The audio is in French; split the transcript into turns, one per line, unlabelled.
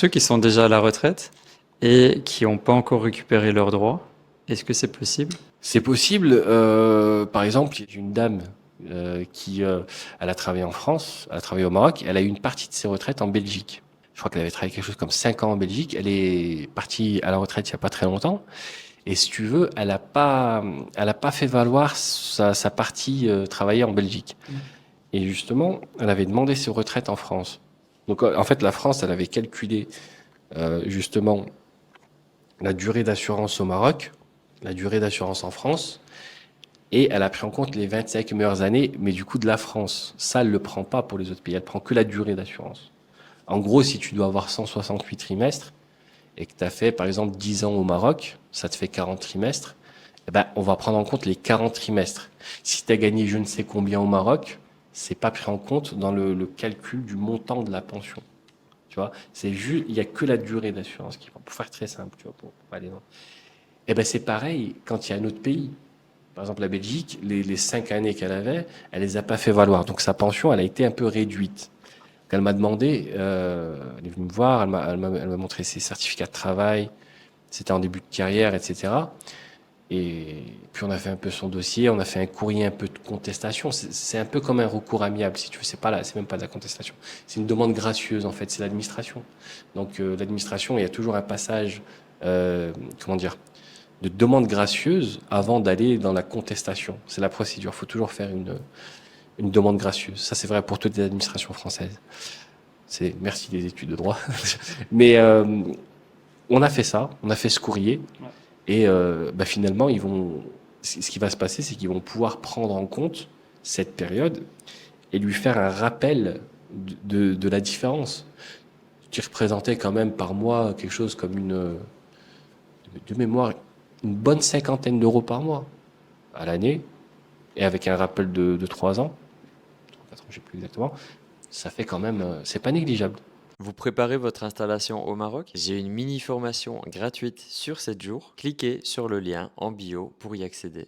ceux qui sont déjà à la retraite et qui n'ont pas encore récupéré leurs droits, est-ce que c'est possible?
C'est possible. Par exemple, il y a une dame qui, elle a travaillé en France, elle a travaillé au Maroc, elle a eu une partie de ses retraites en Belgique. Je crois qu'elle avait travaillé quelque chose comme 5 ans en Belgique. Elle est partie à la retraite il y a pas très longtemps. Et si tu veux, elle a pas fait valoir sa partie travaillée en Belgique. Et justement, elle avait demandé ses retraites en France. Donc, en fait, la France, elle avait calculé justement la durée d'assurance au Maroc, la durée d'assurance en France, et elle a pris en compte les 25 meilleures années, mais du coup de la France. Ça, elle ne le prend pas pour les autres pays, elle prend que la durée d'assurance. En gros, si tu dois avoir 168 trimestres et que tu as fait par exemple 10 ans au Maroc, ça te fait 40 trimestres, eh ben, on va prendre en compte les 40 trimestres. Si tu as gagné je ne sais combien au Maroc, c'est pas pris en compte dans le calcul du montant de la pension. Tu vois, c'est juste, il y a que la durée d'assurance qui va, pour faire très simple, tu vois, pour aller dans. Eh ben, c'est pareil quand il y a un autre pays. Par exemple, la Belgique, les 5 années qu'elle avait, elle les a pas fait valoir. Donc sa pension, elle a été un peu réduite. Donc, elle m'a demandé, elle est venue me voir, elle m'a montré ses certificats de travail, c'était en début de carrière, etc. Et puis on a fait un peu son dossier, on a fait un courrier un peu de contestation. C'est un peu comme un recours amiable, si tu veux. C'est même pas de la contestation. C'est une demande gracieuse en fait. C'est l'administration. Donc l'administration, il y a toujours un passage, comment dire, de demande gracieuse avant d'aller dans la contestation. C'est la procédure. Il faut toujours faire une demande gracieuse. Ça, c'est vrai pour toutes les administrations françaises. C'est merci des études de droit. Mais on a fait ça, on a fait ce courrier. Et bah, finalement, ce qui va se passer, c'est qu'ils vont pouvoir prendre en compte cette période et lui faire un rappel de la différence, qui représentait quand même par mois quelque chose comme de mémoire, une bonne cinquantaine d'euros par mois à l'année, et avec un rappel de 3 ans, 4 ans, je sais plus exactement, ça fait quand même, c'est pas négligeable.
Vous préparez votre installation au Maroc? J'ai une mini formation gratuite sur 7 jours. Cliquez sur le lien en bio pour y accéder.